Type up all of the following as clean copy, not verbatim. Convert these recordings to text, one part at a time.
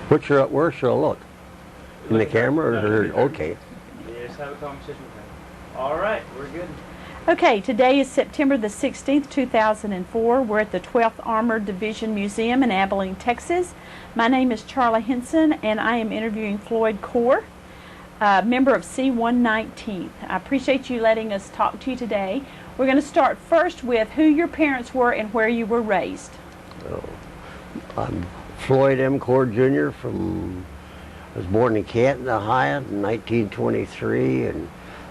Where should I look? In the camera or okay? Yeah, just have a conversation with him. All right, we're good. Okay, today is September the 16th, 2004. We're at the 12th Armored Division Museum in Abilene, Texas. My name is Charlie Henson, and I am interviewing Floyd Kohr, member of C-119th. I appreciate you letting us talk to you today. We're going to start first with who your parents were and where you were raised. Oh, I'm Floyd M. Kohr Jr. I was born in Canton, Ohio in 1923, and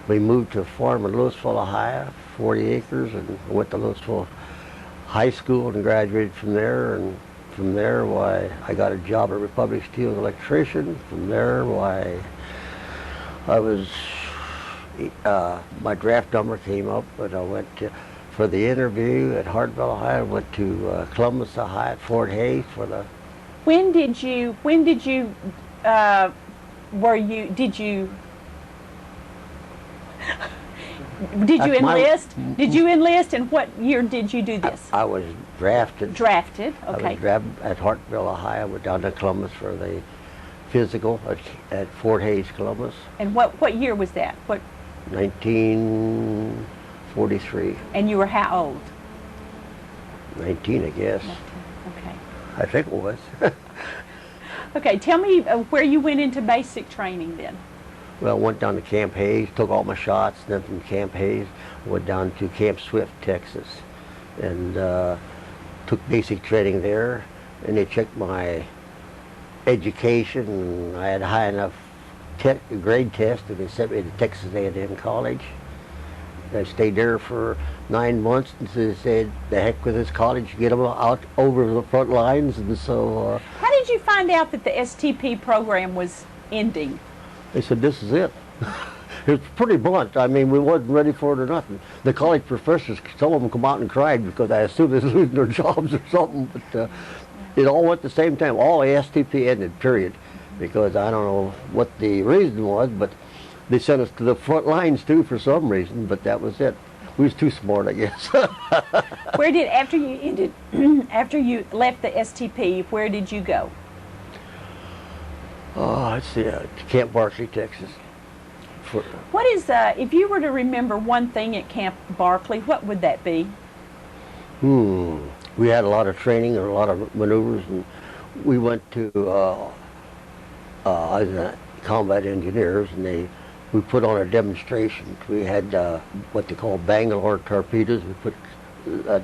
we moved to a farm in Louisville, Ohio, 40 acres, and went to Louisville High School and graduated from there. And from there, I got a job at Republic Steel as an electrician. From there, I was, my draft number came up, but I went for the interview at Hartville, Ohio. I went to Columbus, Ohio, at Fort Hays for the. Did you enlist? Did you enlist, and what year did you do this? I was drafted. Drafted, okay. I was drafted at Hartville, Ohio. Went down to Columbus for the physical at Fort Hays, Columbus. And what year was that? 1943. And you were how old? 19, I guess. Okay. I think it was. Okay, tell me where you went into basic training then. Well, I went down to Camp Hayes, took all my shots, then from Camp Hayes, went down to Camp Swift, Texas, and took basic training there. And they checked my education, and I had a high enough grade test, and they sent me to Texas A&M College. I stayed there for 9 months, and they said, the heck with this college, get them out over the front lines. And so how did you find out that the STP program was ending? They said, this is it. It was pretty blunt. I mean, we wasn't ready for it or nothing. The college professors, some of them come out and cried because I assumed they was losing their jobs or something, but it all went at the same time. All the STP ended, period, because I don't know what the reason was, but they sent us to the front lines too for some reason, but that was it. We was too smart, I guess. After you left the STP, where did you go? Oh, let's see, Camp Barkley, Texas. What is, if you were to remember one thing at Camp Barkley, what would that be? We had a lot of training and a lot of maneuvers, and we went to, I was in combat engineers, and we put on a demonstration. We had what they call Bangalore torpedoes. We put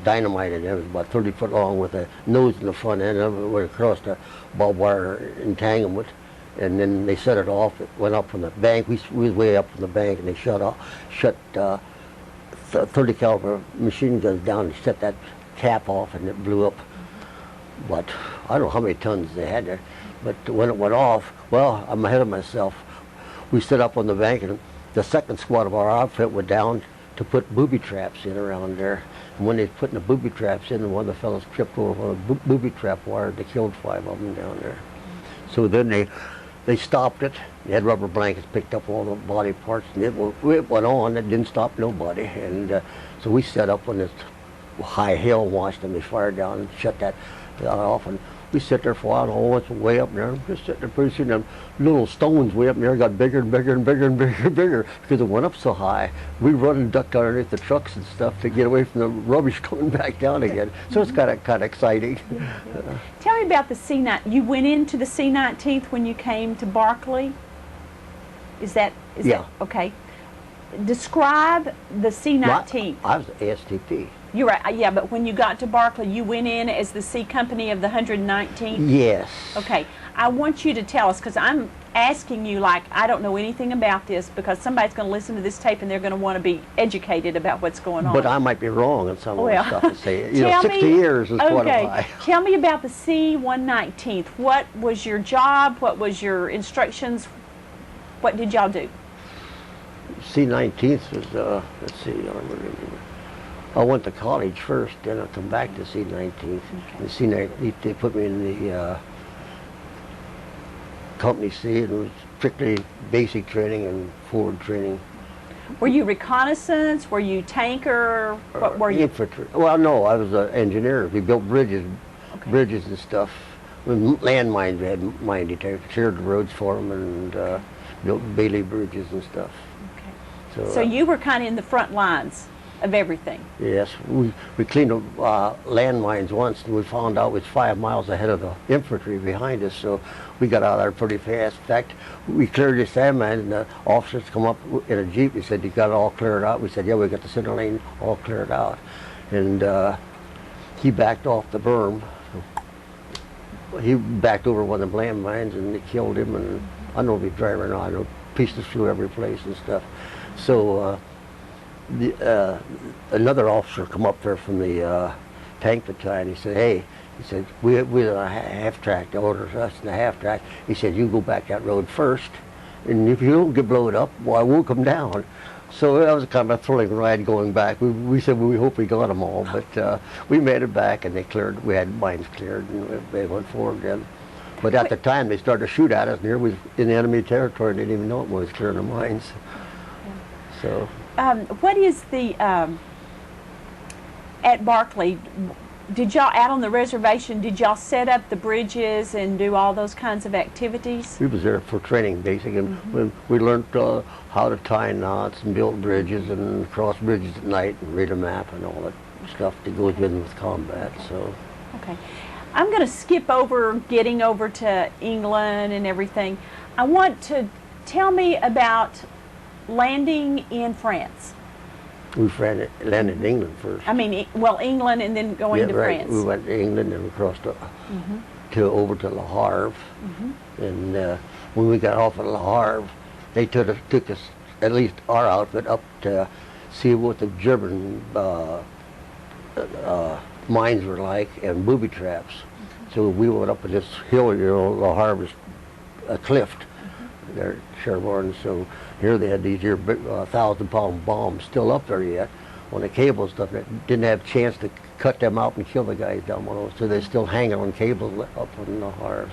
dynamite in it. It was about 30 foot long with a nose in the front end of it. Went across the barbed wire entanglement, and then they set it off. It went up from the bank. We was way up from the bank, and they shut 30 caliber machine guns down and set that cap off, and it blew up. But I don't know how many tons they had there. But when it went off, well, I'm ahead of myself. We stood up on the bank, and the second squad of our outfit went down to put booby traps in around there. And when they was putting the booby traps in, one of the fellows tripped over one of the booby trap wire. They killed 5 of them down there. So then they stopped it. They had rubber blankets, picked up all the body parts, and it went on. It didn't stop nobody. And so we set up when this high hill watched them. They fired down and shut that off. And we sit there for a while, and all went way up there. Just sitting there, pretty soon them little stones way up there got bigger and bigger and bigger and bigger and bigger because it went up so high. We run and ducked underneath the trucks and stuff to get away from the rubbish coming back down again. So it's kind of exciting. Tell me about the C-19. You went into the C-19th when you came to Barkley? Is that okay? Describe the C-19th. I was ASTP. You're right, yeah, but when you got to Barkley, you went in as the C Company of the 119th? Yes. Okay, I want you to tell us, because I'm asking you like I don't know anything about this, because somebody's going to listen to this tape and they're going to want to be educated about what's going on. But I might be wrong in some of the stuff to say. You know, 60 years is quite a while. Tell me about the C-119th. What was your job? What was your instructions? What did y'all do? C-19th was, let's see, I don't remember. I went to college first, then I come back to C-19th. Okay. The C-19th, they put me in the Company C, and it was strictly basic training and forward training. Were you reconnaissance? Were you tanker? What were you? Infantry. Well, no, I was an engineer. We built bridges and stuff. With landmines, we had mine detectors, cleared the roads for them, and built Bailey bridges and stuff. Okay. So you were kind of in the front lines of everything. Yes, we cleaned up landmines once, and we found out it was 5 miles ahead of the infantry behind us, so we got out there pretty fast. In fact, we cleared this landmine, and the officers come up in a Jeep. He said, "You got it all cleared out?" We said, "Yeah, we got the center lane all cleared out." And he backed off the berm. He backed over one of the landmines, and they killed him, and I don't know if he's driving or not. I know pieces flew every place and stuff. So another officer come up there from the tank battalion. He said, "Hey," he said, we're on a half-track. The order's us in the half-track. He said, "You go back that road first, and if you don't get blown up, well, we'll come down." So that was kind of a thrilling ride going back. We said we hope we got them all, but we made it back, and they cleared. We had mines cleared, and they went forward then. But at the time, they started to shoot at us, and here we was in enemy territory. And they didn't even know it was clearing the mines. So. What is the at Barkley? Did y'all out on the reservation? Did y'all set up the bridges and do all those kinds of activities? We was there for training, basically, and we learned how to tie knots and build bridges and cross bridges at night and read a map and all that stuff that goes with combat. So. Okay, I'm going to skip over getting over to England and everything. I want to tell me about landing in France. We landed in England first. I mean, well, England and then going to France. We went to England and we crossed over to Le Havre. And when we got off at Le Havre, they took us, at least our outfit, up to see what the German mines were like and booby traps. So we went up on this hill, Le Havre is a cliff there at Cherbourg. So here they had these 1,000-pound bombs still up there yet on the cable and stuff. That didn't have a chance to cut them out and kill the guys down below. So they're still hanging on cables up on the Havre.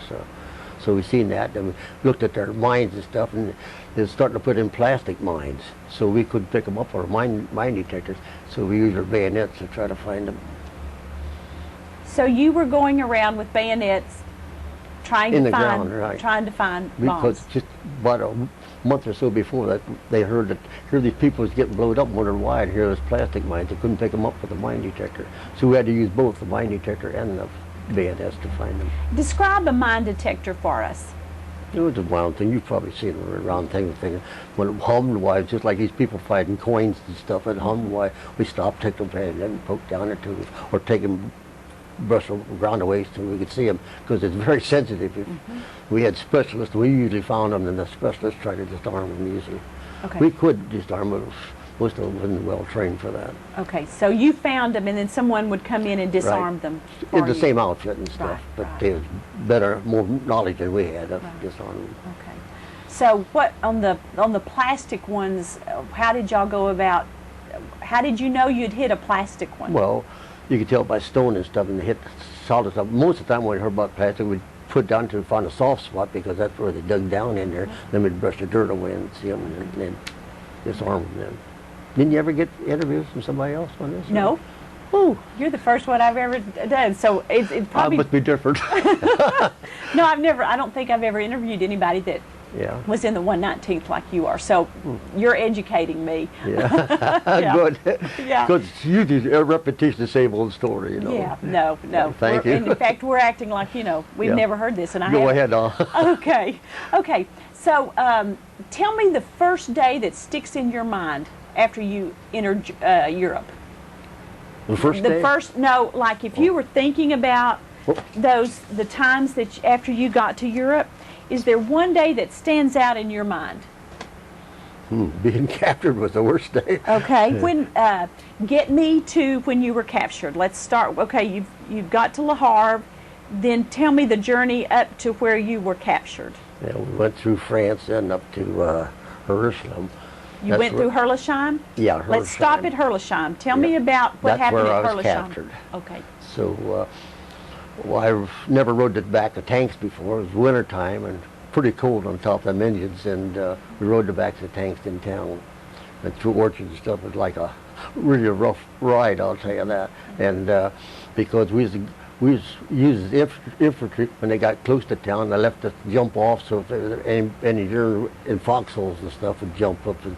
So we seen that, and we looked at their mines and stuff, and they're starting to put in plastic mines. So we couldn't pick them up with our mine detectors. So we used our bayonets to try to find them. So you were going around with bayonets trying to find bombs. Because just about a month or so before that, they heard these people was getting blown up and wondered why, and here was plastic mines. They couldn't pick them up with a mine detector. So we had to use both the mine detector and the bayonets to find them. Describe a mine detector for us. It was a round thing. You've probably seen a round thing. When it hummed, why, it's just like these people finding coins and stuff. It hummed, why, we stopped, take them and then poke down into it, or take them, brush the ground away so we could see them, because it's very sensitive. If we had specialists, we usually found them, and the specialists tried to disarm them usually. Okay. We could disarm them, most of them wasn't well trained for that. Okay, so you found them, and then someone would come in and disarm them for in the you. same outfit and stuff, but they had better, more knowledge than we had of disarming them. Okay. So what on the plastic ones? How did y'all go about? How did you know you'd hit a plastic one? Well, you could tell by stone and stuff, and they hit solid stuff. Most of the time when we heard about plastic, we'd put down to find a soft spot, because that's where they dug down in there. Then we'd brush the dirt away and see them, and then disarm them then. Didn't you ever get interviews from somebody else on this? No. Ooh, you're the first one I've ever done. So it probably... I must be different. No, I don't think I've ever interviewed anybody that was in the 119th like you are. So you're educating me. Yeah. Good. Yeah. Because it's usually a repetition of the same old story, Yeah, no. Thank you. In fact, we're acting like, we've never heard this. And I Go ahead, Okay. So tell me the first day that sticks in your mind after you entered Europe. The first day? No, like if you were thinking about the times that after you got to Europe, is there one day that stands out in your mind? Being captured was the worst day. Okay, when get me to when you were captured. Let's start. Okay, you've got to Le Havre, then tell me the journey up to where you were captured. Yeah, we went through France and up to Jerusalem. You went through Herlisheim? Yeah, Herlisheim. Let's stop at Herlisheim. Tell me about what happened at Herlisheim. That's where I was captured. Okay. So, I've never rode the back of tanks before. It was winter time and pretty cold on top of them engines, and we rode the backs of tanks in town and through orchards and stuff. It was like a really rough ride, I'll tell you that. And because we was we used infantry when they got close to town. They left us jump off, so if there was any German in foxholes and stuff would jump up and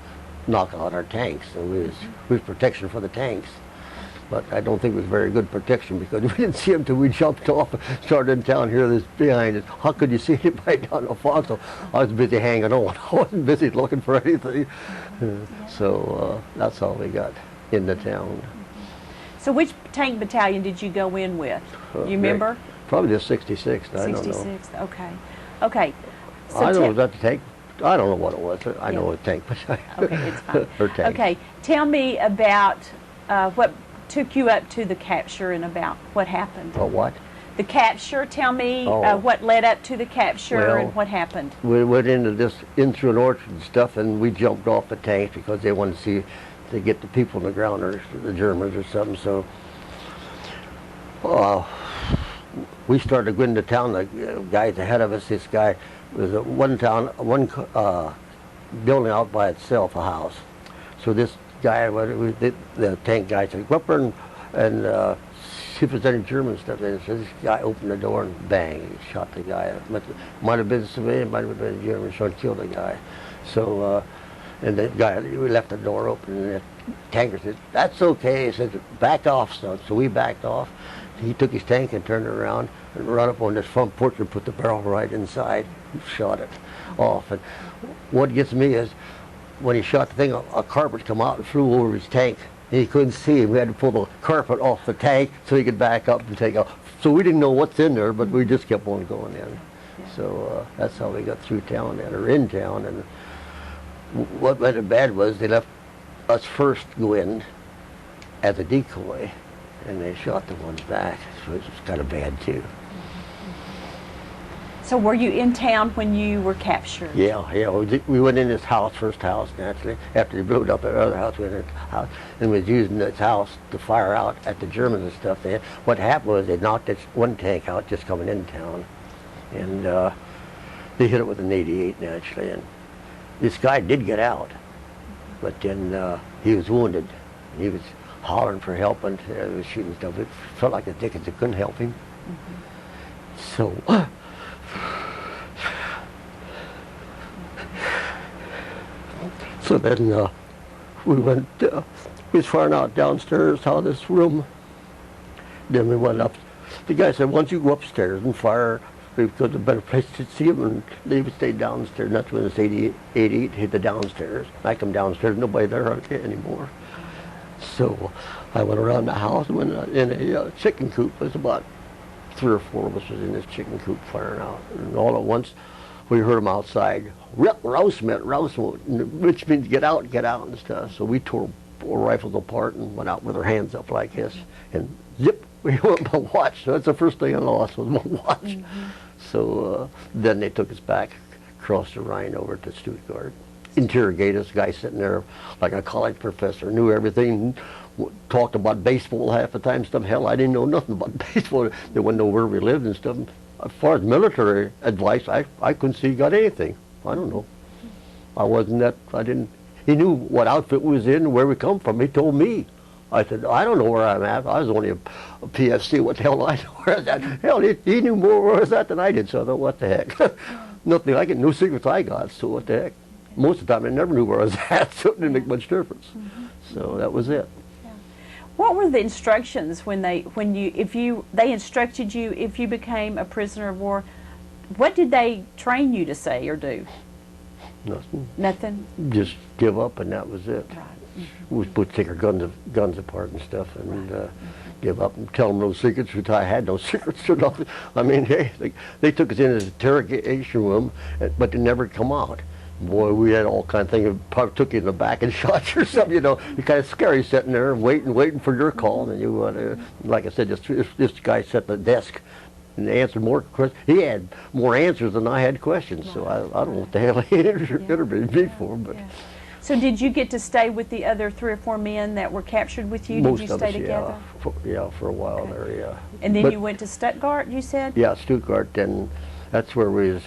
knock out our tanks. So we was protection for the tanks. But I don't think it was very good protection because we didn't see them till we jumped off and started in town here this behind us. How could you see anybody down the foxhole? I was busy hanging on. I wasn't busy looking for anything. So that's all we got in the town. So which tank battalion did you go in with? You remember? Probably the 66th. I don't know. 66th. Okay. Okay. So I don't know, was that the tank? I don't know what it was. I know a tank, but okay, it's fine. Or tank. Okay. Tell me about what took you up to the capture and about what happened. Oh, what? The capture. Tell me Oh. what led up to the capture Well, and what happened. We went in through an orchard and stuff, and we jumped off the tanks because they wanted to see to get the people on the ground, or the Germans or something. So we started going to town. The guys ahead of us, this guy was one building out by itself, a house. So this guy, the tank guy, said, "Go up there and see if there's any German stuff there." So this guy opened the door and bang, he shot the guy. Might have been a civilian, might have been a German, so he killed the guy. So. And the guy, we left the door open, and the tanker said, "That's okay." He said, "Back off, son." So we backed off. He took his tank and turned it around and run up on this front porch and put the barrel right inside and shot it off. And what gets me is when he shot the thing, a carpet come out and flew over his tank. And he couldn't see him. We had to pull the carpet off the tank so he could back up and take off. So we didn't know what's in there, but we just kept on going in. So that's how we got through town then, or in town. And what made it bad was they left us first go in as a decoy, and they shot the ones back, so it was kind of bad too. So were you in town when you were captured? Yeah. We went in this house, first house, naturally. After they blew up that other house, we went in the house, and was using this house to fire out at the Germans and stuff there. What happened was they knocked this one tank out just coming in town, and they hit it with an 88 naturally. And this guy did get out, but then he was wounded. He was hollering for help, and he was shooting stuff. It felt like the dickens that couldn't help him. So then we went, we was firing out downstairs out of this room. Then we went up. The guy said, "Once you go upstairs and fire, because a better place to see him," and they would stay downstairs. And that's when this 88 hit the downstairs. I come downstairs, nobody there anymore. So I went around the house and went in a chicken coop. There's about 3 or 4 of us was in this chicken coop firing out. And all at once, we heard them outside. Rouse, which means get out and stuff. So we tore our rifles apart and went out with our hands up like this. And zip, we went my watch. So that's the first thing I lost was my watch. So then they took us back across the Rhine over to Stuttgart. Interrogated us, guy sitting there like a college professor, knew everything, talked about baseball half the time, stuff. Hell, I didn't know nothing about baseball. They wouldn't know where we lived and stuff. As far as military advice, I couldn't see he got anything. I don't know. He knew what outfit we was in, where we come from. He told me. I said, "I don't know where I'm at. I was only a PFC. What the hell do I know where I was at?" Hell, he knew more where I was at than I did, so I thought, what the heck? Nothing, I get no secrets I got, so what the heck? Most of the time I never knew where I was at, so it didn't make much difference. So that was it. What were the instructions when they instructed you if you became a prisoner of war? What did they train you to say or do? Nothing. Nothing? Just give up, and that was it. Right. We would take our guns apart and stuff, and give up and tell them no secrets, which I had no secrets or nothing. I mean, hey, they took us in as an interrogation room, but they never come out. Boy, we had all kind of things. Probably took you in the back and shot you or something, you know. You're kind of scary sitting there waiting for your call. And you, like I said, this guy sat at the desk and answered more questions. He had more answers than I had questions. So I don't know what the hell he interviewed me for. But So did you get to stay with the other 3 or 4 men that were captured with you? Most did you of stay us, together? Yeah, for a while there, yeah. And then you went to Stuttgart, you said? Yeah, Stuttgart, and that's where we was.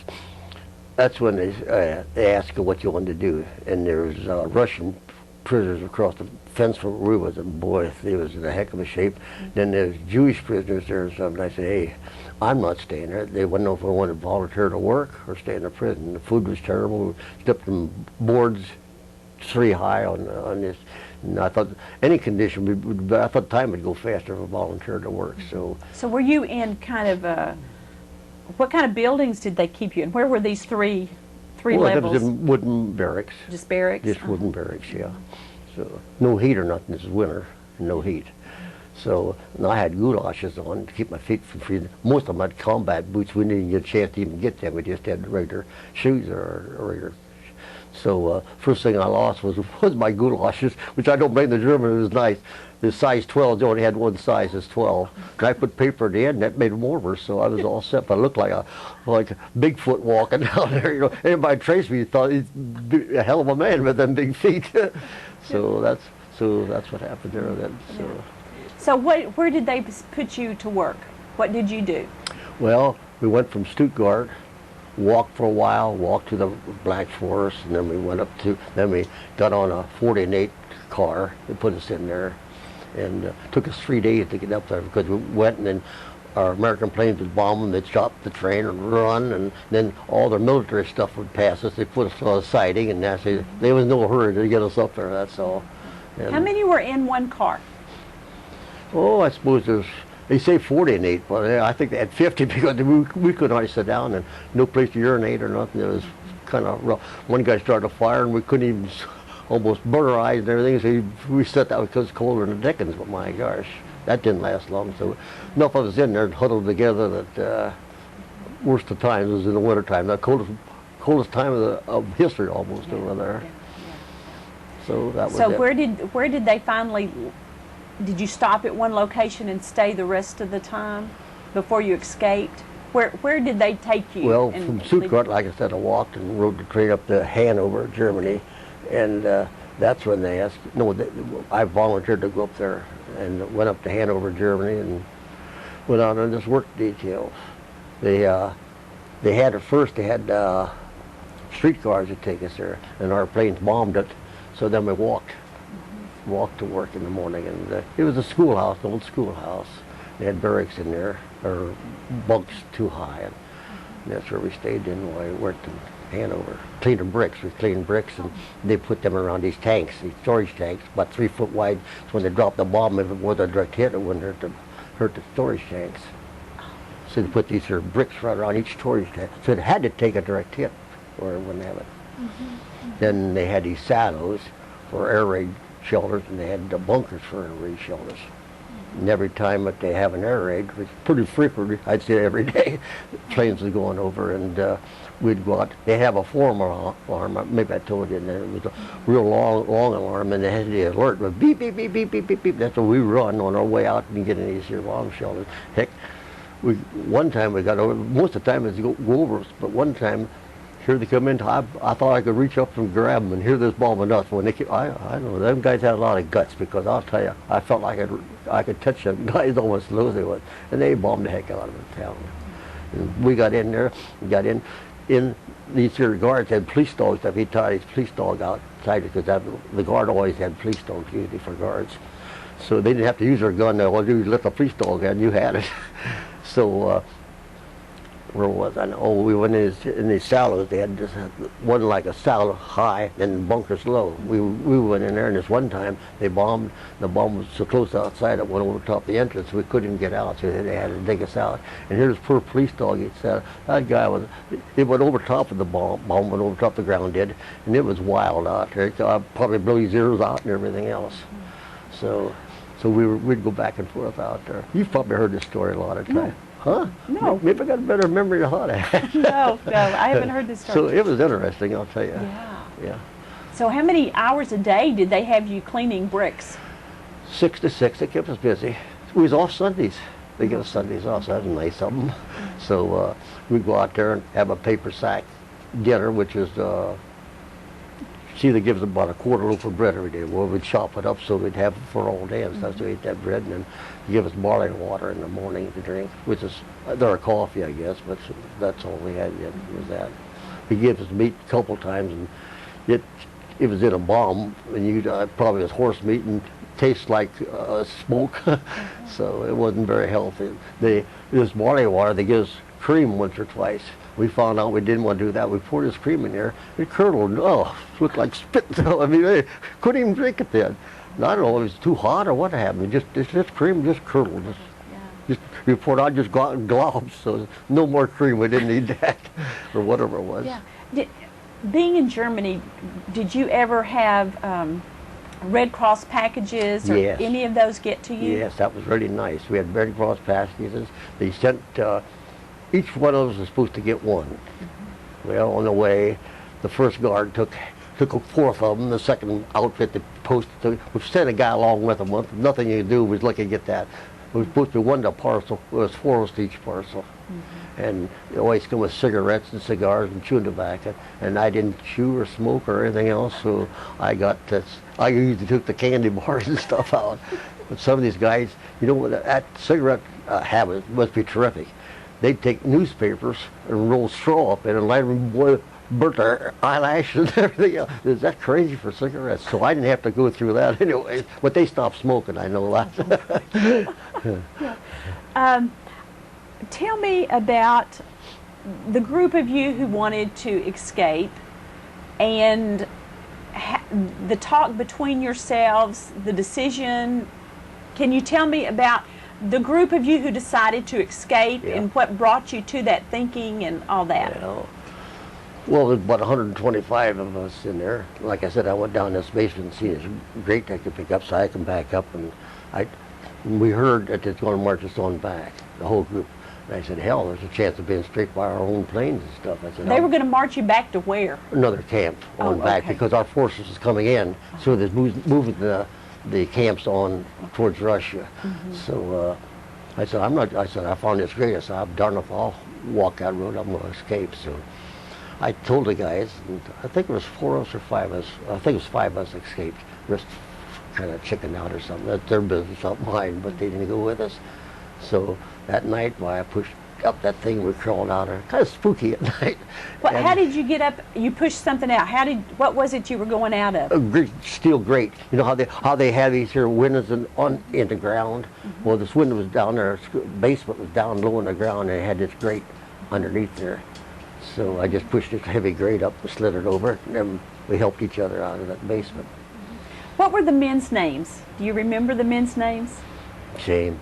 That's when they asked you what you wanted to do, and there was Russian prisoners across the fence from where we was, and boy, they was in a heck of a shape. Then there's Jewish prisoners there or something. I said, hey, I'm not staying there. They wouldn't know if I wanted to volunteer to work or stay in the prison. The food was terrible. We slept in boards 3 high on this. And I thought any condition, I thought time would go faster if I volunteered to work. So were you in kind of what kind of buildings did they keep you in? Where were these three well, levels? It was in wooden barracks. Just barracks? Just wooden barracks, yeah. So no heat or nothing. This is winter, and no heat. So and I had goulashes on to keep my feet from freezing. Most of them had combat boots. We didn't get a chance to even get them. We just had regular shoes or regular. So first thing I lost was my goulashes, which I don't blame the German. It was nice. The size 12, they only had one size, it's 12. And I put paper at the end, and that made them warmer, so I was all set. But I looked like a Bigfoot walking down there. You know, everybody traced me, thought he's a hell of a man with them big feet. so that's what happened there then. So where did they put you to work? What did you do? Well, we went from Stuttgart, walked for a while, walked to the Black Forest, and then we got on a 48 car. They put us in there, and it took us 3 days to get up there because we went, and then our American planes would bomb them. They'd stop the train and run, and then all their military stuff would pass us. They put us on a siding, and there was no hurry to get us up there. That's all. And how many were in one car? Oh, I suppose they say 48, but I think they had 50 because we couldn't hardly sit down and no place to urinate or nothing. It was kind of rough. One guy started a fire and we couldn't even almost burn our eyes and everything. So we sat that because it's colder than the Dickens. But my gosh, that didn't last long. So enough of us in there huddled together that worst of times was in the winter time. The coldest time of history almost over there. So that was so it. where did they finally? Did you stop at one location and stay the rest of the time before you escaped? Where did they take you? Well, from Stuttgart, like I said, I walked and rode the train up to Hanover, Germany, and that's when they asked. No, I volunteered to go up there and went up to Hanover, Germany, and went out on this work details. They had at first they had streetcars to take us there, and our planes bombed it. So then we walked to work in the morning, and it was a schoolhouse, an old schoolhouse. They had barracks in there, or bunks too high, and that's where we stayed in while I worked in Hanover. Cleaning bricks, we cleaned bricks, and they put them around these tanks, these storage tanks, about 3 foot wide. So when they dropped the bomb, if it was a direct hit, it wouldn't hurt the storage tanks. So they put these here bricks right around each storage tank. So it had to take a direct hit, or it wouldn't have it. Then they had these silos for air raid shelters, and they had the bunkers for air raid shelters. And every time that they have an air raid, which pretty frequently, I'd say every day, planes was going over, and we'd go out. They have a form alarm, maybe I told you, and it was a real long alarm, and they had the alert with beep, beep, beep, beep, beep, beep, beep. That's what we run on our way out and get in these here bomb shelters. Heck, one time we got over, most of the time it's go over us, but one time, here they come in. I thought I could reach up and grab them, and here there's bombing us. When they came, I don't know, them guys had a lot of guts, because I'll tell you, I felt like I could touch them guys almost as low as they was, and they bombed the heck out of the town. And we got in there, in these here guards had police dogs. If he tied his police dog outside, because the guard always had police dogs usually for guards, so they didn't have to use their gun. All they do is let the police dog out, and you had it. So. Where was I? Oh, we went in these silos. They had just one like a silo high and bunkers low. We went in there, and this one time they bombed. The bomb was so close outside it went over the top of the entrance. We couldn't get out, so they had to dig us out. And here's this poor police dog. He said that guy it went over top of the bomb. Bomb went over top of the ground, and it was wild out there. Probably blew his ears out and everything else. So we'd go back and forth out there. You've probably heard this story a lot of times. Huh? No. Maybe I got a better memory than I had. No, I haven't heard this story. So it was interesting, I'll tell you. Yeah. So how many hours a day did they have you cleaning bricks? 6 to 6. They kept us busy. We was off Sundays. They give us Sundays off, so that was nice of them. So we'd go out there and have a paper sack dinner, which is she either gives about a quarter loaf of bread every day. Well, we'd chop it up so we'd have it for all day and stuff. So we ate that bread, and then give us barley water in the morning to drink, which is their coffee, I guess, but that's all we had yet was that. He gave us meat a couple times, and it was in a bomb, and you probably was horse meat and tastes like smoke, so it wasn't very healthy. This barley water, they give us cream once or twice. We found out we didn't want to do that. We poured this cream in there. It curdled. Oh, it looked like spit. I mean, they couldn't even drink it then. And I don't know if it was too hot or what happened. This cream just curdled. Just we poured out just globs. So no more cream. We didn't need that, or whatever it was. Yeah. Being in Germany, did you ever have Red Cross packages or Yes. any of those get to you? Yes, that was really nice. We had Red Cross packages. They sent. Each one of us was supposed to get one. Well, on the way, the first guard took a fourth of them. The second outfit that posted, we sent a guy along with them. Nothing you could do was look and get that. It was supposed to be one to parcel. It was 4 of us to each parcel. And it always come with cigarettes and cigars and chewing tobacco. And I didn't chew or smoke or anything else, so I got this. I usually took the candy bars and stuff out. But some of these guys, you know, that cigarette habit must be terrific. They'd take newspapers and roll straw up in and light them, burnt their eyelashes and everything else. Is that crazy for cigarettes? So I didn't have to go through that anyway. But they stopped smoking, I know that. Tell me about the group of you who wanted to escape and the talk between yourselves, the decision. Can you tell me about the group of you who decided to escape and what brought you to that thinking and all that? Well, there's about 125 of us in there. Like I said, I went down this basement and seen this grate I could pick up, so I can back up, and we heard that it's going to march us on back, the whole group. And I said, hell, there's a chance of being straight by our own planes and stuff. I said, they were going to march you back to where? Another camp on back, because our forces was coming in, so they're moving the camps on towards Russia. So I said, I found this great. I said, I'm darn if I'll walk that road, I'm going to escape. So I told the guys, and I think it was 4 of us or 5 of us, I think it was 5 of us escaped. The rest kind of chickened out or something. That's their business, not mine, but they didn't go with us. So that night, while I pushed up that thing, we crawled out there. Kind of spooky at night. Well, how did you get up? You pushed something out. What was it you were going out of? A steel grate. You know how they have these here windows in the ground? Well, this window was down there. Basement was down low in the ground, and it had this grate underneath there. So I just pushed this heavy grate up and slid it over, and then we helped each other out of that basement. What were the men's names? Do you remember the men's names? Shame.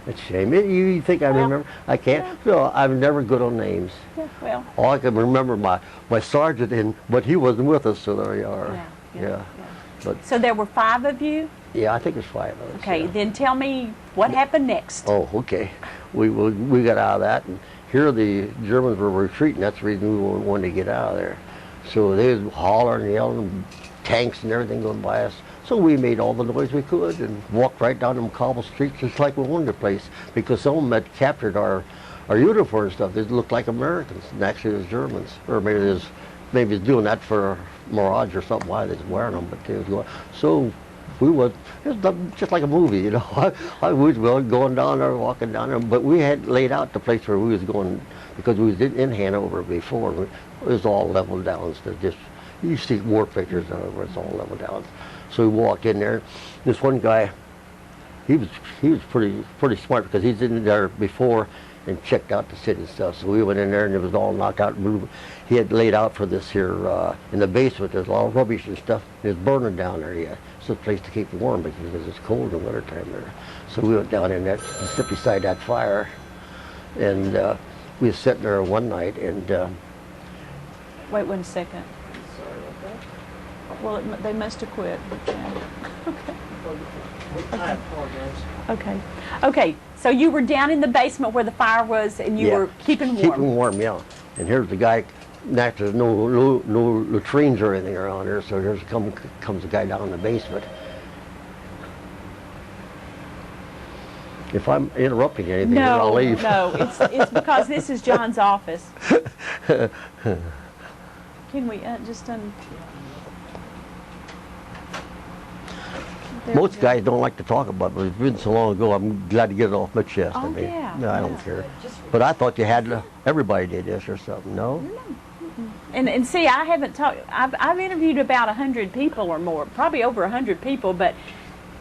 It's a shame. You think I remember? I can't. Yeah. No, I'm never good on names. Yeah, well. All I can remember my sergeant, but he wasn't with us, so there you are. Yeah. But so there were 5 of you? yeah, I think it's 5 of us. Okay, yeah. then tell me what happened next. Oh, okay. We got out of that, and here the Germans were retreating. That's the reason we wanted to get out of there. So they was hollering and yelling, tanks and everything going by us. So we made all the noise we could and walked right down them cobble streets just like we wanted the place, because some of them had captured our uniform and stuff. They looked like Americans, and actually it was Germans. Or maybe it was doing that for Mirage or something, why they was wearing them, but they was going. So it was just like a movie, you know. I was going down there, walking down there, but we had laid out the place where we was going, because we was in Hanover before. It was all level downs. You see war pictures of it where it's all level downs. So we walked in there. This one guy, he was pretty smart, because he's in there before and checked out the city and stuff. So we went in there, and it was all knocked out and moved. He had laid out for this here in the basement. There's a lot of rubbish and stuff. It was burning down there. Yeah, it's a place to keep warm because it's cold in the wintertime there. So we went down in there, sit beside that fire, and we were sitting there one night, and Wait 1 second. Well, they must have quit. Yeah. I apologize. Okay, so you were down in the basement where the fire was, and you were keeping warm. Keeping warm, yeah. And here's the guy. There's no latrines or anything around here, so here's comes the guy down in the basement. If I'm interrupting anything, then I'll leave. No, it's because this is John's office. Can we just Most guys don't like to talk about it, but it's been so long ago, I'm glad to get it off my chest. Oh, I mean, yeah. No, I don't care. But I thought you had, everybody did this or something, no? And see, I haven't talked. I've interviewed about 100 people or more, probably over 100 people. But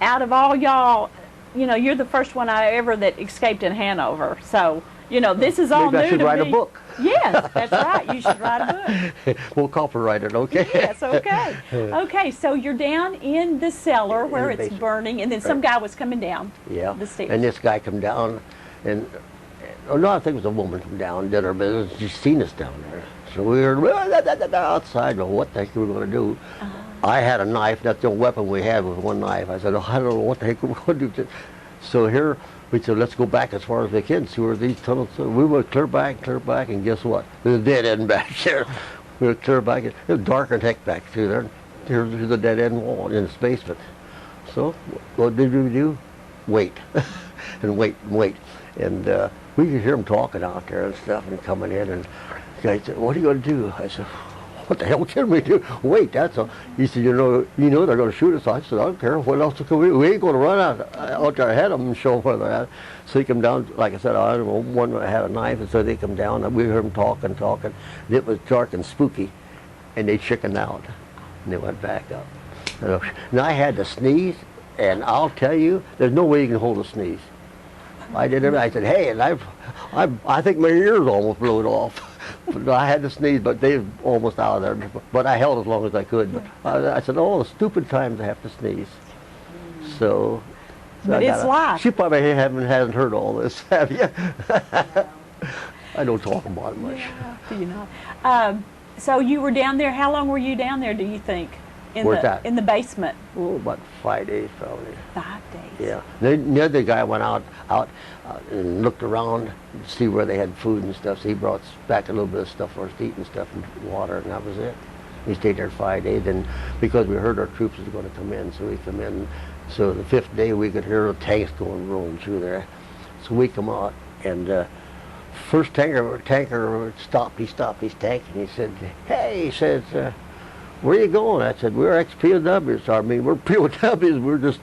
out of all y'all, you know, you're the first one I ever that escaped in Hanover. So, you know, this is all Maybe new I should to write me. a book. Yes, that's right. You should write a book. We'll copyright it, okay? Yes, okay. Okay, so you're down in the cellar where the it's basement. burning, and then some guy was coming down Yeah. the stairs. And this guy come down, and oh no, I think it was a woman come down, did her business. She seen us down there, so we heard outside. Well, what the heck we were going to do? I had a knife. That's the only weapon we had was one knife. I said, oh, I don't know what the heck we're going to do. So here we said, let's go back as far as we can, see where these tunnels are. We went clear back, and guess what? There's a dead end back there. We were clear back. It was darker than heck back through there. Here's the dead end wall in this basement. So what did we do? Wait. And wait and wait. And we could hear them talking out there and stuff and coming in. And the guy said, what are you going to do? I said, what the hell can we do? Wait, that's all. He said, you know they're going to shoot us. I said, I don't care. What else can we ain't going to run out there ahead of them and show them where they're at. So he come down, like I said, I don't know, one had a knife, and so they come down, and we heard them talking. And it was dark and spooky, and they chickened out, and they went back up. And I had to sneeze, and I'll tell you, there's no way you can hold a sneeze. I did it. I said, hey, and I think my ears almost blew it off. But I had to sneeze, but they were almost out of there. But I held as long as I could. But I said, oh, the stupid times I have to sneeze. So but it's life. She probably hasn't heard all this, have you? I don't talk about it much. Yeah, do you not? So you were down there. How long were you down there, do you think? Where's that? In the basement. Oh, about 5 days probably. 5 days. Yeah. The other guy went out and looked around to see where they had food and stuff. So he brought back a little bit of stuff for us to eat and stuff and water, and that was it. We stayed there 5 days, and because we heard our troops was going to come in, so we come in. So the 5th day we could hear the tanks going rolling through there. So we come out, and first tanker stopped. He stopped his tank, and he said, "Hey," he says, "where are you going?" I said, "We're ex-POWs. I mean, we're POWs.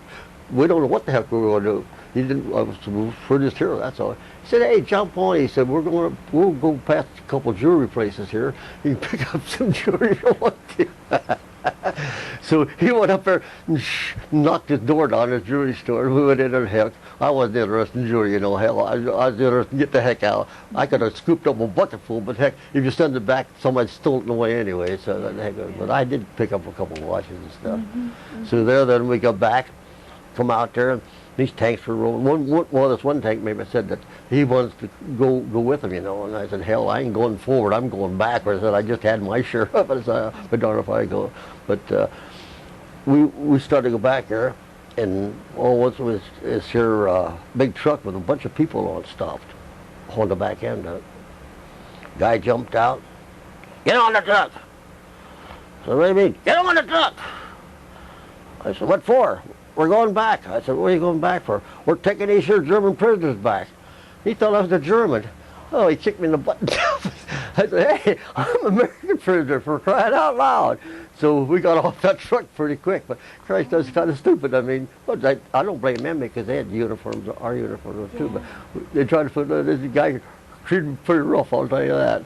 We don't know what the heck we're going to do." He didn't. We're just here. That's all. He said, "Hey, jump on." He said, we'll go past a couple of jewelry places here. You can pick up some jewelry if you want to." So he went up there and knocked his door down, his jewelry store. We went in there, heck. I wasn't interested in jewelry, you know, hell. I was interested in get the heck out. I could have scooped up a bucket full, but heck, if you send it back, somebody stole it away anyway. So that heck, but I did pick up a couple of watches and stuff. So then we got back, come out there, and these tanks were rolling. This one tank maybe said that he wants to go with him, you know. And I said, hell, I ain't going forward. I'm going backwards. I said, I just had my share of it. I said, but darn if I go. But we started to go back there, and what was this here big truck with a bunch of people on it stopped on the back end of it. Guy jumped out. "Get on the truck." So what do you mean? "Get on the truck." I said, "What for?" "We're going back." I said, "What are you going back for?" "We're taking these here German prisoners back." He thought I was a German. Oh, he kicked me in the butt. I said, "Hey, I'm an American prisoner, for crying out loud." So we got off that truck pretty quick. But Christ, that's kind of stupid. I mean, but I don't blame them because they had uniforms, our uniforms too. But they tried to put this guy treated me pretty rough. I'll tell you that.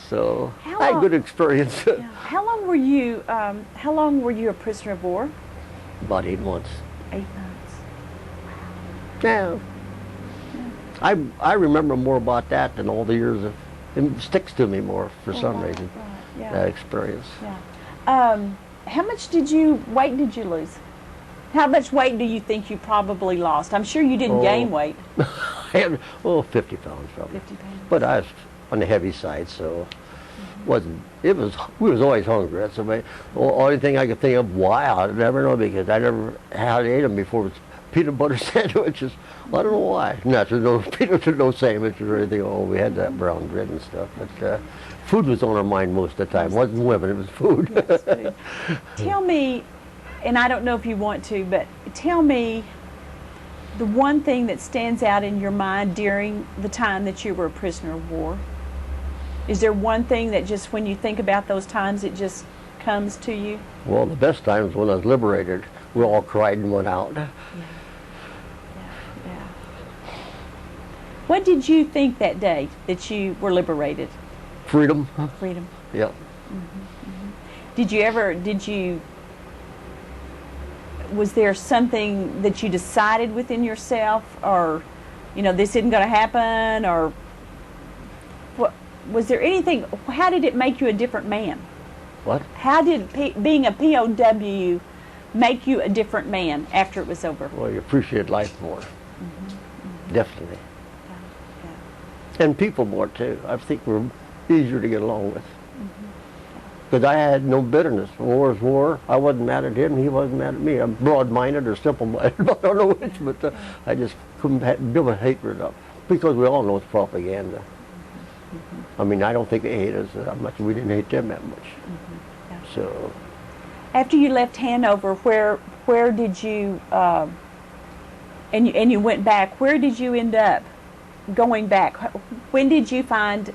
So I had good experience. Yeah. How long were you? How long were you a prisoner of war? About 8 months. 8 months. Yeah. I remember more about that than all the years of. It sticks to me more for some reason. Right. Yeah. That experience. Yeah. How much weight did you lose? How much weight do you think you probably lost? I'm sure you didn't gain weight. I had 50 pounds probably. 50 pounds. But I was on the heavy side, so we was always hungry. That's the only thing I could think of. Why? I never know, because I never had ate them before. It was peanut butter sandwiches. I don't know why. Not no sandwiches or anything. Oh, we had that brown bread and stuff. But food was on our mind most of the time. It wasn't women, it was food. Yes, food. Tell me, and I don't know if you want to, but tell me the one thing that stands out in your mind during the time that you were a prisoner of war. Is there one thing that just when you think about those times it just comes to you? Well, the best times when I was liberated, we all cried and went out. Yeah. What did you think that day that you were liberated? Freedom. Freedom. Yeah. Was there something that you decided within yourself, or, this isn't going to happen, or what, was there anything, how did it make you a different man? What? How did being a POW make you a different man after it was over? Well, you appreciate life more. Definitely. And people more too. I think we're easier to get along with. Because I had no bitterness. War is war. I wasn't mad at him. He wasn't mad at me. I'm broad-minded or simple-minded. I don't know which, but I just couldn't build a hatred up. Because we all know it's propaganda. I mean, I don't think they hate us that much. We didn't hate them that much. So. After you left Hanover, where did you, and you went back, where did you end up going back? When did you find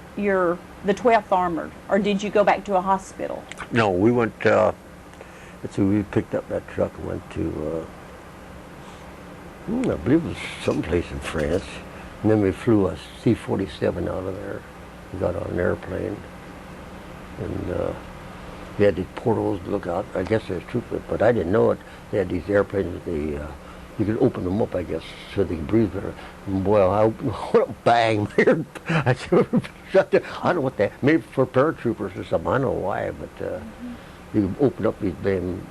the 12th Armored, or did you go back to a hospital? No, we went, let's see, we picked up that truck and went to, I believe it was someplace in France. And then we flew a C-47 out of there. We got on an airplane. And we had these portals to look out. I guess there's troopers, but I didn't know it. They had these airplanes, you could open them up, I guess, so they could breathe better. And boy, I opened them, bang! I don't know what that, maybe for paratroopers or something, I don't know why, but you could open up these damn,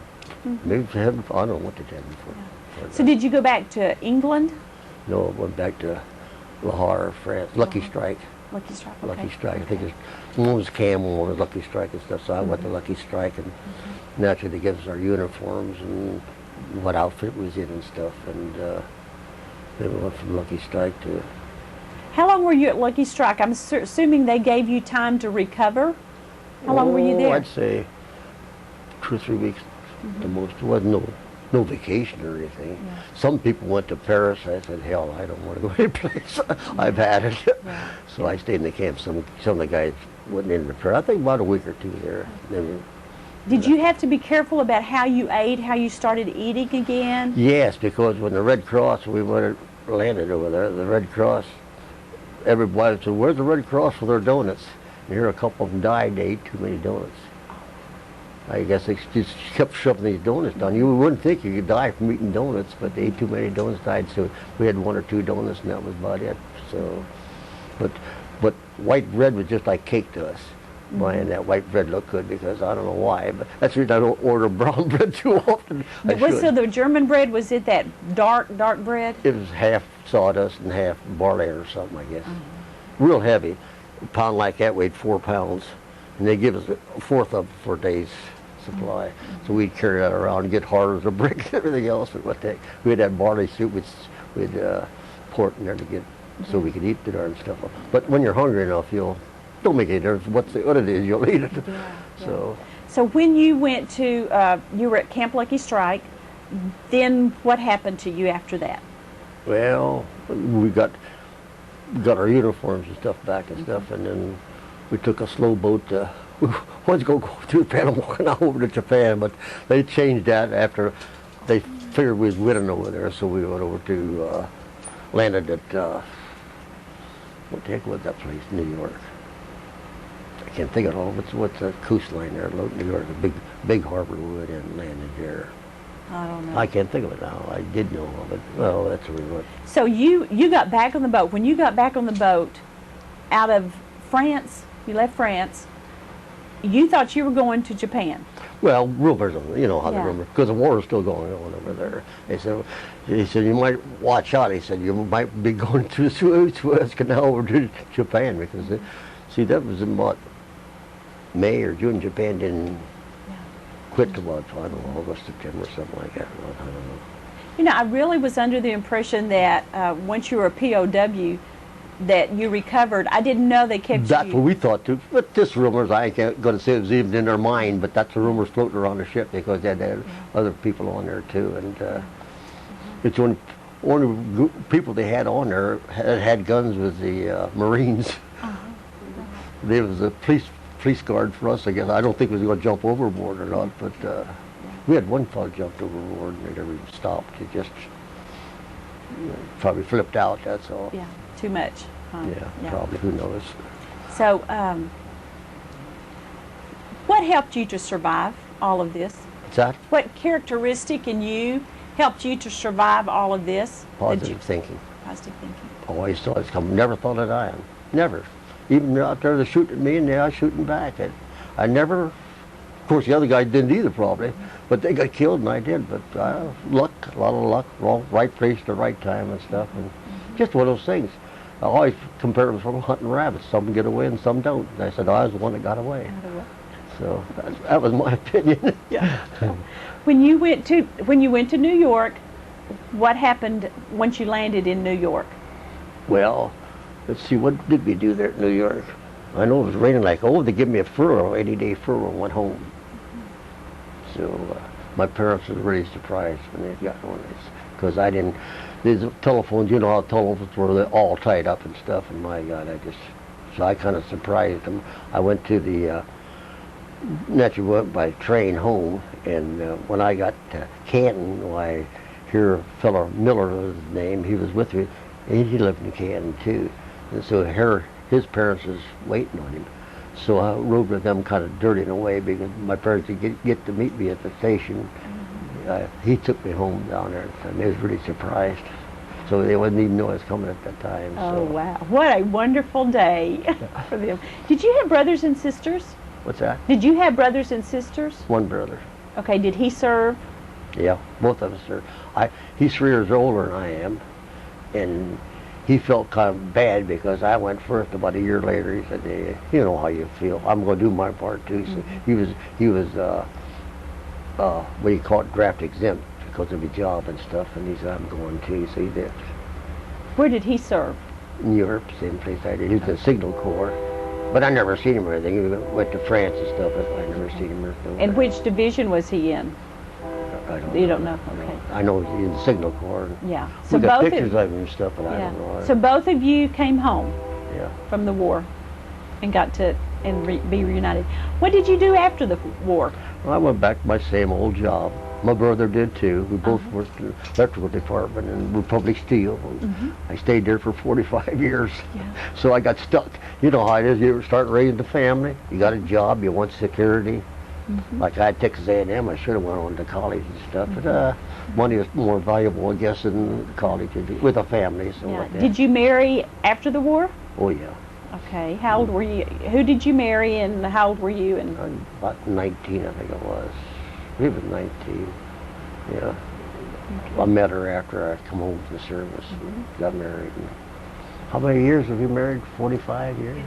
maybe for heaven, I don't know what they did for. So did you go back to England? No, I went back to Lahore, France, Lucky Strike. Lucky Strike, okay. Lucky Strike, I think one was Camel, one was Lucky Strike and stuff, so I went to Lucky Strike, and naturally they gave us our uniforms and what outfit was in and stuff, and then we went from Lucky Strike to... How long were you at Lucky Strike? I'm assuming they gave you time to recover? How long were you there? I'd say 2 or 3 weeks the most. It wasn't no vacation or anything. Yeah. Some people went to Paris. I said, hell, I don't want to go any place. I've had it. Yeah. So I stayed in the camp. Some of the guys went into Paris. I think about a week or two there. Then did you have to be careful about how you ate, how you started eating again? yes, because when the Red Cross, we landed over there, the Red Cross, everybody said, where's the Red Cross for their donuts? And here a couple of them died. They ate too many donuts. I guess they just kept shoving these donuts down. You wouldn't think you could die from eating donuts, but they ate too many donuts, died. So we had 1 or 2 donuts, and that was about it. So, but white bread was just like cake to us. Buying that white bread looked good because I don't know why, but that's the reason I don't order brown bread too often. So the German bread, was it that dark bread? It was half sawdust and half barley or something, I guess. Real heavy. A pound like that weighed 4 pounds, and they give us a fourth of it for a day's supply. So we'd carry that around and get hard as a brick and everything else. But we had that barley soup with port in there to get so we could eat the darn stuff. But when you're hungry enough, don't make any difference what it is, you'll eat it. Yeah. So when you went to, you were at Camp Lucky Strike, then what happened to you after that? Well, we got our uniforms and stuff back and stuff, and then we took a slow boat to, we wanted to go through Panama over to Japan, but they changed that after they figured we was winning over there, so we went over to, landed at, what the heck was that place, New York? I can't think of it all. What's the coastline there? New York, a big harbor we went in and landed there. I don't know. I can't think of it now. I did know of it. Well, that's where we went. So you got back on the boat. When you got back on the boat out of France, you left France, you thought you were going to Japan. Well, rumors, you know how the Yeah. rumors, because the war is still going on over there. He said, you might watch out. He said, you might be going through the Suez Canal over to Japan, because, see, that was in about May or June. Japan didn't quit till about, I don't know, August, September, something like that. I don't know. You know, I really was under the impression that once you were a POW, that you recovered. I didn't know they kept you. That's what we thought too. But this rumors, I ain't going to say it was even in their mind, but that's the rumors floating around the ship because they had other people on there too. And it's only people they had on there had guns with the Marines. There was a police guard for us, I guess. I don't think he was going to jump overboard or not, but we had one fellow jumped overboard and they never even stopped. He just probably flipped out, that's all. Yeah, too much. Huh? Yeah, probably, who knows. So, What helped you to survive all of this? What's that? What characteristic in you helped you to survive all of this? Positive thinking. Positive thinking. Always thought it's come. Never thought of dying. Never. Even out there, they're shooting at me, and they are shooting back. I never. Of course, the other guy didn't either, probably. But they got killed, and I did. But luck, a lot of luck, right place at the right time and stuff, and just one of those things. I always compare it from hunting rabbits. Some get away, and some don't. And I said, I was the one that got away. So that was my opinion. Yeah. When you went to New York, what happened once you landed in New York? Well, let's see, what did we do there in New York? I know it was raining like, they give me a furlough, 80-day furlough, and went home. So my parents were really surprised when they got one of these, because I didn't, these telephones, you know how telephones were all tied up and stuff, and my God, so I kind of surprised them. I went to the, naturally went by train home, and when I got to Canton, why, here fellow Miller was his name, he was with me, and he lived in Canton too. And so here, his parents was waiting on him. So I rode with them kind of dirty in a way, because my parents didn't get to meet me at the station. He took me home down there, and they was really surprised. So they wouldn't even know I was coming at that time. Oh, wow. What a wonderful day for them. Did you have brothers and sisters? What's that? Did you have brothers and sisters? One brother. Okay, did he serve? Yeah, both of us served. He's 3 years older than I am, and he felt kind of bad because I went first. About a year later, he said, hey, you know how you feel. I'm going to do my part too. So he was what do you call it, draft exempt because of his job and stuff. And he said, I'm going too. So he did. Where did he serve? In Europe, same place I did. He was in the Signal Corps, but I never seen him or anything. He went to France and stuff, but I never seen him or anything. And which division was he in? I don't You know. don't know? Okay. I know he's in the Signal Corps. Yeah. So We got both pictures of him and stuff, but I don't know. So both of you came home Yeah. from the war and got to be reunited. What did you do after the war? Well, I went back to my same old job. My brother did too. We both worked in the electrical department in Republic Steel. I stayed there for 45 years. Yeah. So I got stuck. You know how it is. You start raising a family. You got a job. You want security. Like I had Texas A&M. I should have went on to college and stuff. But money is more valuable, I guess, in college with a family. So Yeah. like that. Did you marry after the war? Oh yeah. Okay. How old were you? Who did you marry and how old were you? And I'm about 19, I think it was. He was 19. Yeah. I met her after I come home from the service. Got married. And how many years have you married? 45 years?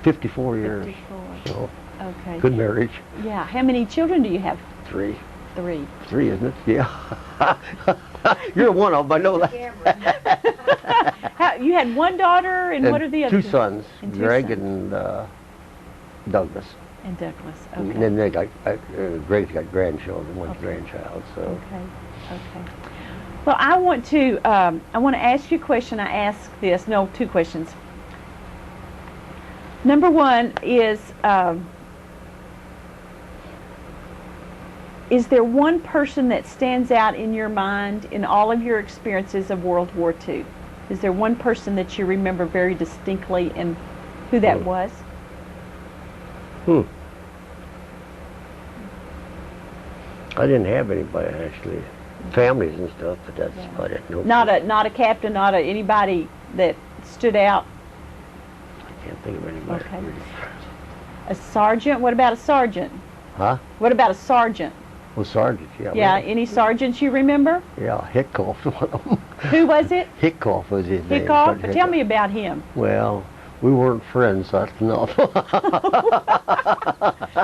54 years. 54. So Okay. good marriage. Yeah. How many children do you have? 3. 3. 3, isn't it? Yeah. You're one of them, I know that. You had one daughter, and what are the other 2 sons, And 2 Greg sons. and Douglas. And Douglas. And Okay. then they got, Greg's got grandchildren, one Okay. grandchild, so. Okay. Okay. Well, I want to ask you a question. I ask this. No, 2 questions. Number 1 is there one person that stands out in your mind in all of your experiences of World War II? Is there one person that you remember very distinctly and who that was? I didn't have anybody actually, families and stuff, but that's about it. No, Not a captain, not anybody that stood out. I can't think of anybody. Okay. A sergeant? What about a sergeant? Huh? What about a sergeant? Well, sergeants, yeah. Yeah, well, any sergeants you remember? Yeah, Hickhoff was one of them. Who was it? Hickhoff was his name. Hickoff? Sergeant Tell me Hickhoff. about him. Well, we weren't friends, that's enough.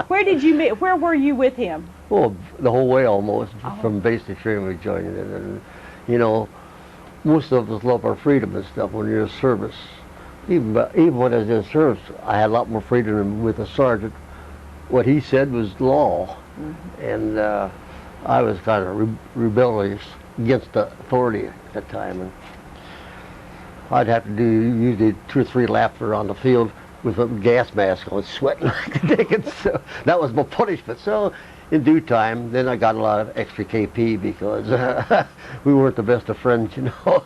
Where did you meet? Where were you with him? Well, the whole way almost, Oh. from base to train we joined it. And, you know, most of us love our freedom and stuff when you're in service. Even when I was in service, I had a lot more freedom than with a sergeant. What he said was law. And I was kind of rebellious against the authority at the time. And I'd have to do usually 2 or 3 laps around the field with a gas mask on, sweating like a dickens. So that was my punishment. So in due time, then I got a lot of extra KP because we weren't the best of friends, you know.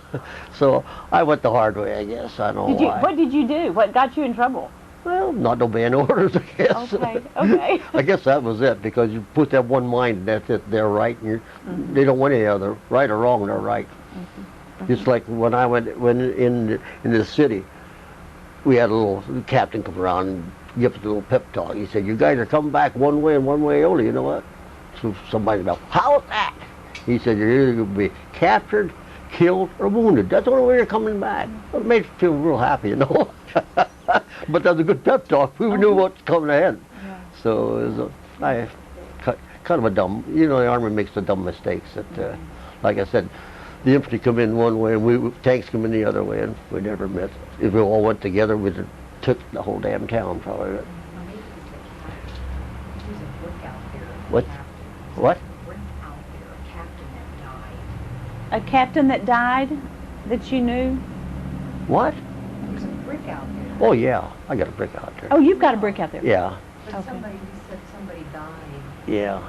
So I went the hard way, I guess. I don't know why. What did you do? What got you in trouble? Well, not obeying orders, I guess. Okay, okay. I guess that was it, because you put that one mind, that's it, they're right, and they don't want any other, right or wrong, they're right. Just like when I went in the city, we had a little captain come around and give us a little pep talk. He said, "You guys are coming back one way and one way only. You know what?" So somebody about, "How's that?" He said, "You're either going to be captured, killed, or wounded. That's the only way you're coming back." Well, it made us feel real happy, you know. But that was a good pep talk. We knew what's coming ahead. Yeah. So it was kind of a dumb, you know, the Army makes the dumb mistakes that, like I said, the infantry come in one way and tanks come in the other way, and we never met. If we all went together, we'd have took the whole damn town, probably. What? What? A captain that died that you knew? What? There was a brick out there. Oh yeah, I got a brick out there. Oh, you've got a brick out there. Yeah, But Okay. somebody said somebody died. yeah.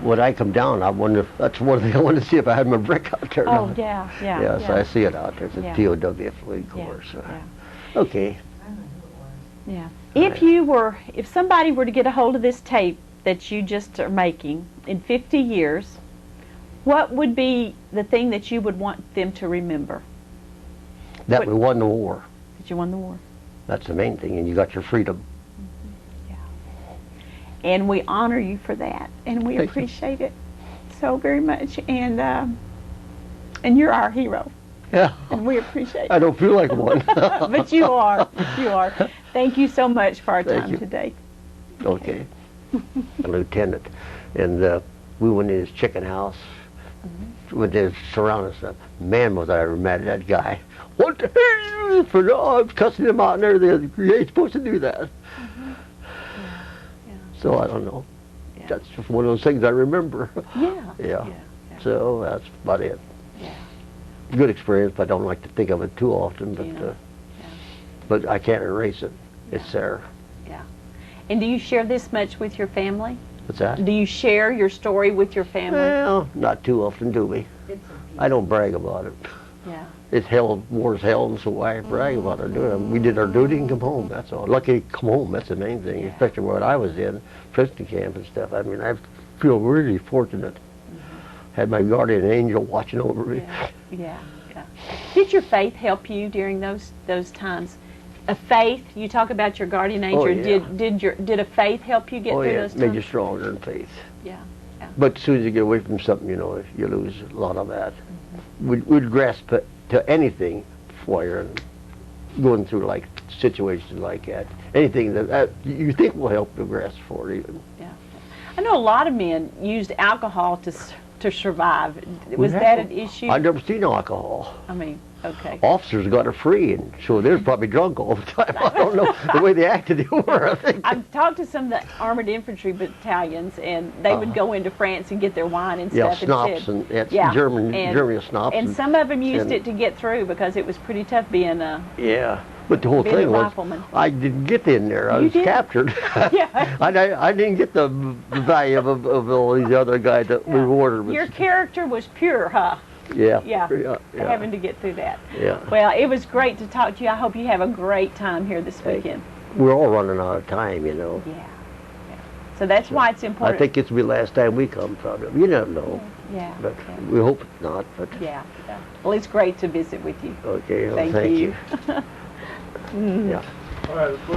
When I come down, I wonder if that's one thing I wanted to see if I had my brick out there. Oh, yeah, yeah. Yes, yeah. I see it out there. It's a Yeah. POW Floyd Yeah, Kohr. So. yeah. Okay. I don't know who it was. Yeah. If somebody were to get a hold of this tape that you just are making in 50 years, what would be the thing that you would want them to remember? That What- we won the war. That you won the war. That's the main thing, and you got your freedom. Yeah. And we honor you for that, and we Thank you. appreciate it so very much. And you're our hero, Yeah. and we appreciate it. I don't feel like one. But you are. You are. Thank you so much for our Thank time you. today. Okay. A lieutenant. And we went in his chicken house. When they surrounded us, man, was I ever mad at that guy. What the hell? For no, I was cussing him out and everything. You ain't supposed to do that. Yeah. So I don't know. Yeah. That's just one of those things I remember. Yeah. Yeah. Yeah. So that's about it. Yeah. Good experience, but I don't like to think of it too often. But Yeah. but I can't erase it. It's there. Yeah. And do you share this much with your family? What's that? Do you share your story with your family? Well, not too often, do we? Bits and I don't brag about it. Yeah. It's hell, war's hell, and so why brag about it? We did our duty and come home, that's all. Lucky to come home, that's the main thing, Yeah. especially where I was in, prison camp and stuff. I mean, I feel really fortunate. Had my guardian angel watching over me. Yeah. Yeah. Yeah. Did your faith help you during those times? A faith, you talk about your guardian angel. Oh, yeah. Did a faith help you get Oh through yeah, those made times? you stronger in faith. Yeah. Yeah. But as soon as you get away from something, you know, you lose a lot of that. We'd grasp it to anything while you're going through like situations like that. Anything that you think will help to grasp for it even. Yeah. I know a lot of men used alcohol to survive. Was We that have- an issue? I've never seen alcohol. I mean, okay. Officers got it free, and so they're probably drunk all the time. I don't know the way they acted. They were, I think. I've talked to some of the armored infantry battalions, and they would go into France and get their wine and Yeah, stuff. schnapps said- and it's yeah, German schnapps. And some of them used and- it to get through because it was pretty tough being a. Yeah, but the whole being a thing was, rifleman. I didn't get in there. I You was didn't? captured. Yeah. I didn't get the value of all these other guys that rewarded me. Your character was pure, huh? Yeah. Yeah. Yeah. Having to get through that. Yeah. Well, it was great to talk to you. I hope you have a great time here this Thank weekend. We're all running out of time, you know. Yeah. Yeah. So that's why it's I important. think it's the last time we come, probably. You never know, Yeah. but yeah. we hope it's not. But Yeah. Yeah. Well, it's great to visit with you. okay, well, Thank thank you. Yeah. All right, before